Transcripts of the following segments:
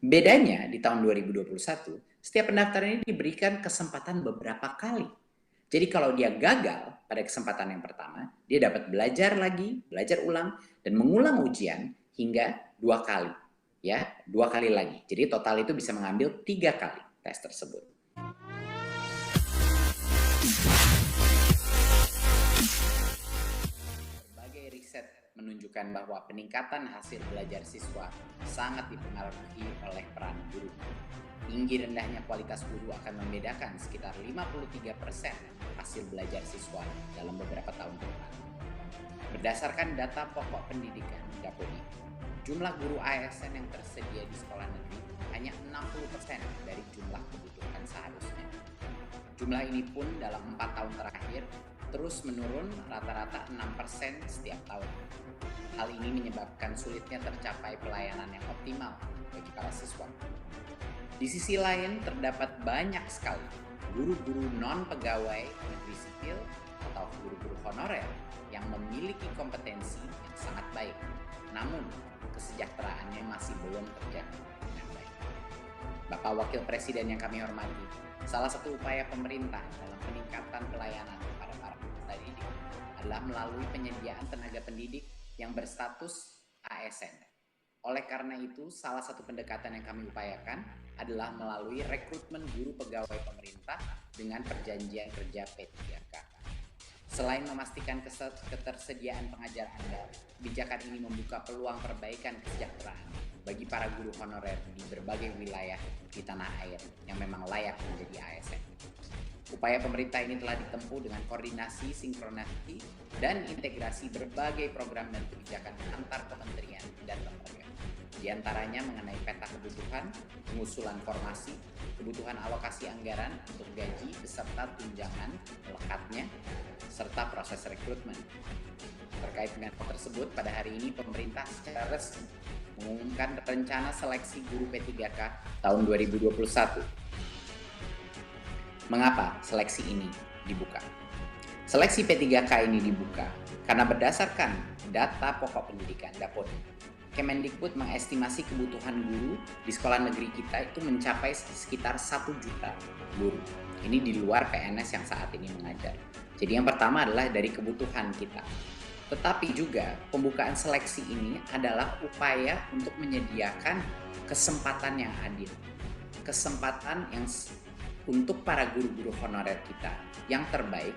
Bedanya di tahun 2021, setiap pendaftar ini diberikan kesempatan beberapa kali. Jadi kalau dia gagal pada kesempatan yang pertama, dia dapat belajar lagi, belajar ulang, dan mengulang ujian hingga 2 kali. Ya, 2 kali lagi. Jadi total itu bisa mengambil 3 kali tes tersebut. Berbagai riset menunjukkan bahwa peningkatan hasil belajar siswa sangat dipengaruhi oleh peran guru. Tinggi rendahnya kualitas guru akan membedakan sekitar 53% hasil belajar siswa dalam beberapa tahun ke depan. Berdasarkan data pokok pendidikan Dapodi, jumlah guru ASN yang tersedia di sekolah negeri hanya 60% dari jumlah kebutuhan seharusnya. Jumlah ini pun dalam 4 tahun terakhir terus menurun rata-rata 6% setiap tahun. Hal ini menyebabkan sulitnya tercapai pelayanan yang optimal bagi para siswa. Di sisi lain, terdapat banyak sekali guru-guru non-pegawai negeri sipil atau guru-guru honorer yang memiliki kompetensi yang sangat baik, namun kesejahteraannya masih belum terjaga dengan baik. Bapak Wakil Presiden yang kami hormati, salah satu upaya pemerintah dalam peningkatan pelayanan kepada para peserta didik adalah melalui penyediaan tenaga pendidik yang berstatus ASN. Oleh karena itu, salah satu pendekatan yang kami upayakan adalah melalui rekrutmen guru pegawai pemerintah dengan perjanjian kerja P3K. Selain memastikan ketersediaan pengajar handal, kebijakan ini membuka peluang perbaikan kesejahteraan bagi para guru honorer di berbagai wilayah di tanah air yang memang layak menjadi ASN. Upaya pemerintah ini telah ditempuh dengan koordinasi, sinkronasi, dan integrasi berbagai program dan kebijakan antar kementerian dan lembaga. Di antaranya mengenai peta kebutuhan, pengusulan formasi, kebutuhan alokasi anggaran untuk gaji beserta tunjangan melekatnya, serta proses rekrutmen. Terkait dengan hal tersebut, pada hari ini pemerintah secara resmi mengumumkan rencana seleksi guru P3K tahun 2021. Mengapa seleksi ini dibuka? Seleksi P3K ini dibuka karena berdasarkan data pokok pendidikan Dapodi, Kemendikbud mengestimasi kebutuhan guru di sekolah negeri kita itu mencapai sekitar 1 juta guru. Ini di luar PNS yang saat ini mengajar. Jadi yang pertama adalah dari kebutuhan kita. Tetapi juga pembukaan seleksi ini adalah upaya untuk menyediakan kesempatan yang adil. Kesempatan yang untuk para guru-guru honorer kita yang terbaik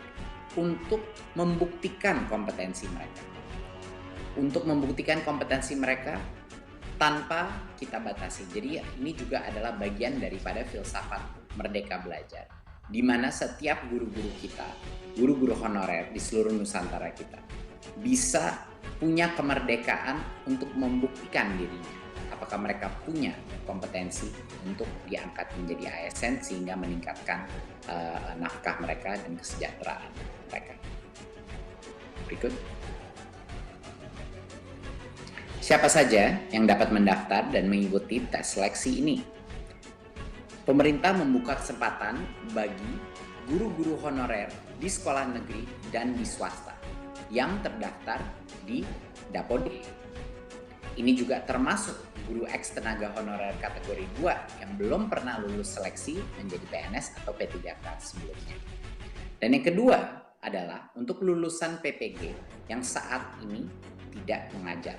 untuk membuktikan kompetensi mereka. Untuk membuktikan kompetensi mereka tanpa kita batasi. Jadi ini juga adalah bagian daripada filsafat Merdeka Belajar, di mana setiap guru-guru kita, guru-guru honorer di seluruh Nusantara kita, bisa punya kemerdekaan untuk membuktikan dirinya. Apakah mereka punya kompetensi untuk diangkat menjadi ASN sehingga meningkatkan nafkah mereka dan kesejahteraan mereka. Berikut. Siapa saja yang dapat mendaftar dan mengikuti tes seleksi ini? Pemerintah membuka kesempatan bagi guru-guru honorer di sekolah negeri dan di swasta yang terdaftar di Dapodi. Ini juga termasuk guru eks tenaga honorer kategori 2 yang belum pernah lulus seleksi menjadi PNS atau P3K sebelumnya. Dan yang kedua adalah untuk lulusan PPG yang saat ini tidak mengajar.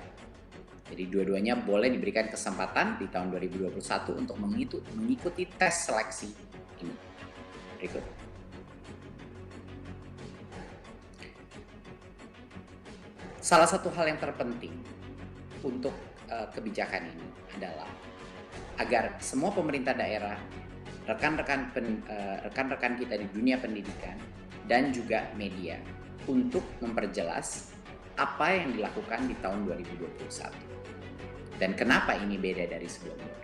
Jadi dua-duanya boleh diberikan kesempatan di tahun 2021 untuk mengikuti tes seleksi ini. Berikut. Salah satu hal yang terpenting untuk kebijakan ini adalah agar semua pemerintah daerah, rekan-rekan kita di dunia pendidikan dan juga media untuk memperjelas apa yang dilakukan di tahun 2021 dan kenapa ini beda dari sebelumnya.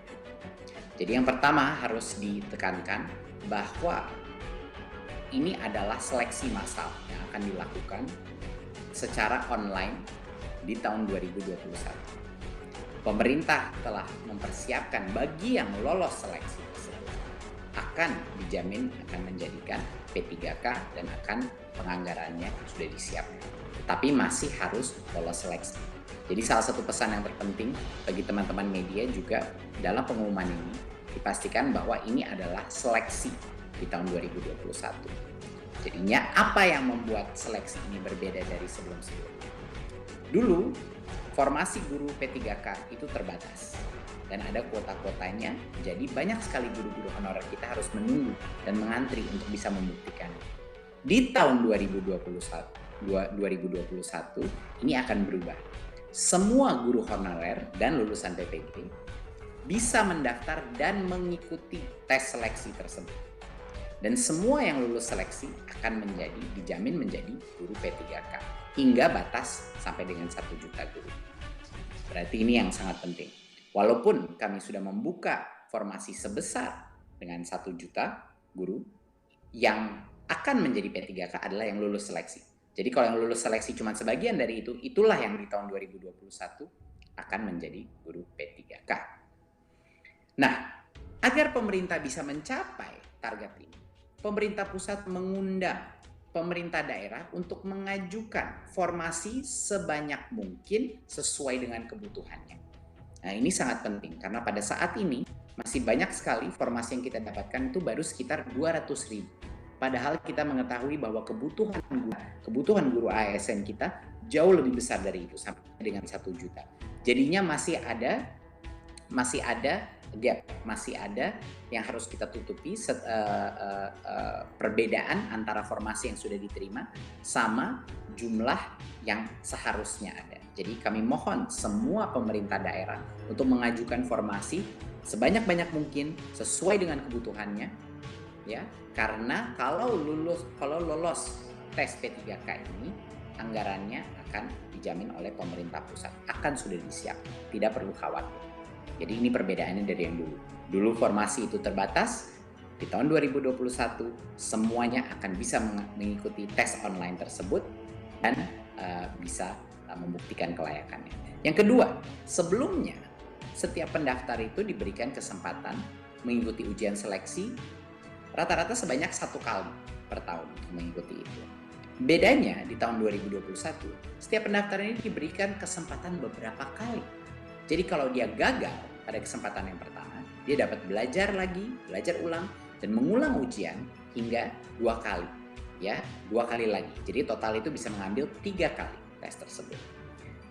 Jadi yang pertama harus ditekankan bahwa ini adalah seleksi massal yang akan dilakukan secara online di tahun 2021. Pemerintah telah mempersiapkan bagi yang lolos seleksi tersebut akan dijamin akan menjadikan P3K dan akan penganggarannya sudah disiapkan, tapi masih harus lolos seleksi. Jadi salah satu pesan yang terpenting bagi teman-teman media juga dalam pengumuman ini, dipastikan bahwa ini adalah seleksi di tahun 2021. Jadinya apa yang membuat seleksi ini berbeda dari sebelum-sebelumnya? Dulu, formasi guru P3K itu terbatas dan ada kuota-kuotanya, jadi banyak sekali guru-guru honorer kita harus menunggu dan mengantri untuk bisa membuktikan. Di tahun 2021 ini akan berubah. Semua guru honorer dan lulusan PPG bisa mendaftar dan mengikuti tes seleksi tersebut. Dan semua yang lulus seleksi akan dijamin menjadi guru P3K hingga batas sampai dengan 1 juta guru. Berarti ini yang sangat penting. Walaupun kami sudah membuka formasi sebesar dengan 1 juta guru, yang akan menjadi P3K adalah yang lulus seleksi. Jadi kalau yang lulus seleksi cuma sebagian dari itu, itulah yang di tahun 2021 akan menjadi guru P3K. Nah, agar pemerintah bisa mencapai target ini, pemerintah pusat mengundang pemerintah daerah untuk mengajukan formasi sebanyak mungkin sesuai dengan kebutuhannya. Nah, ini sangat penting karena pada saat ini masih banyak sekali formasi yang kita dapatkan itu baru sekitar 200.000. Padahal kita mengetahui bahwa kebutuhan guru ASN kita jauh lebih besar dari itu, sampai dengan 1 juta. Jadinya masih ada gap, masih ada yang harus kita tutupi, perbedaan antara formasi yang sudah diterima sama jumlah yang seharusnya ada. Jadi kami mohon semua pemerintah daerah untuk mengajukan formasi sebanyak-banyak mungkin sesuai dengan kebutuhannya, ya. Karena kalau lolos tes P3K ini, anggarannya akan dijamin oleh pemerintah pusat, akan sudah disiapkan, tidak perlu khawatir. Jadi ini perbedaannya dari yang dulu. Dulu formasi itu terbatas, di tahun 2021 semuanya akan bisa mengikuti tes online tersebut dan bisa membuktikan kelayakannya. Yang kedua, sebelumnya setiap pendaftar itu diberikan kesempatan mengikuti ujian seleksi rata-rata sebanyak 1 kali per tahun untuk mengikuti itu. Bedanya di tahun 2021, setiap pendaftar ini diberikan kesempatan beberapa kali. Jadi kalau dia gagal pada kesempatan yang pertama, dia dapat belajar ulang, dan mengulang ujian hingga 2 kali. Ya, 2 kali lagi. Jadi total itu bisa mengambil 3 kali tes tersebut.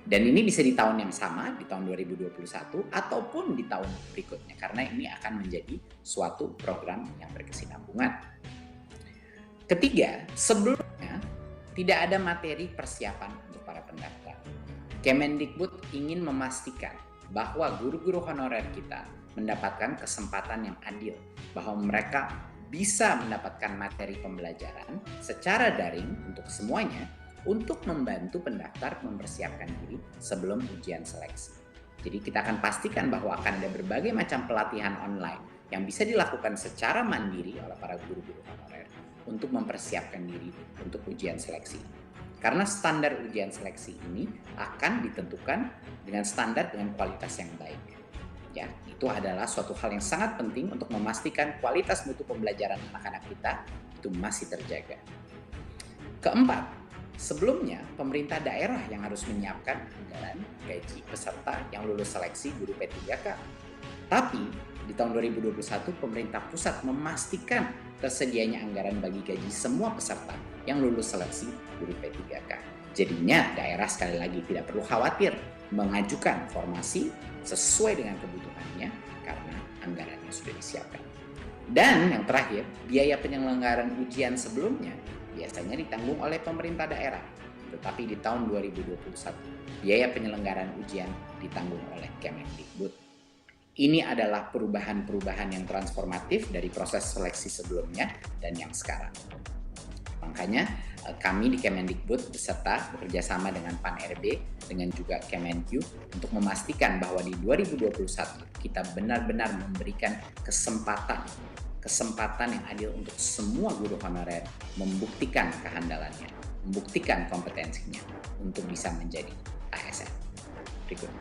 Dan ini bisa di tahun yang sama, di tahun 2021, ataupun di tahun berikutnya. Karena ini akan menjadi suatu program yang berkesinambungan. Ketiga, sebelumnya tidak ada materi persiapan untuk para pendaftar. Kemendikbud ingin memastikan bahwa guru-guru honorer kita mendapatkan kesempatan yang adil, bahwa mereka bisa mendapatkan materi pembelajaran secara daring untuk semuanya, untuk membantu pendaftar mempersiapkan diri sebelum ujian seleksi. Jadi kita akan pastikan bahwa akan ada berbagai macam pelatihan online yang bisa dilakukan secara mandiri oleh para guru-guru honorer untuk mempersiapkan diri untuk ujian seleksi. Karena standar ujian seleksi ini akan ditentukan dengan standar dengan kualitas yang baik. Ya, itu adalah suatu hal yang sangat penting untuk memastikan kualitas mutu pembelajaran anak-anak kita itu masih terjaga. Keempat, sebelumnya pemerintah daerah yang harus menyiapkan anggaran gaji peserta yang lulus seleksi guru P3K. Tapi di tahun 2021 pemerintah pusat memastikan tersedianya anggaran bagi gaji semua peserta yang lulus seleksi guru P3K. Jadinya daerah sekali lagi tidak perlu khawatir mengajukan formasi sesuai dengan kebutuhannya karena anggarannya sudah disiapkan. Dan yang terakhir, biaya penyelenggaraan ujian sebelumnya biasanya ditanggung oleh pemerintah daerah. Tetapi di tahun 2021, biaya penyelenggaraan ujian ditanggung oleh Kemendikbud. Ini adalah perubahan-perubahan yang transformatif dari proses seleksi sebelumnya dan yang sekarang. Makanya kami di Kemendikbud beserta bekerjasama dengan Pan-RB dengan juga Kemenq untuk memastikan bahwa di 2021 kita benar-benar memberikan kesempatan yang adil untuk semua guru honorer membuktikan kehandalannya, membuktikan kompetensinya untuk bisa menjadi ASN. Berikut.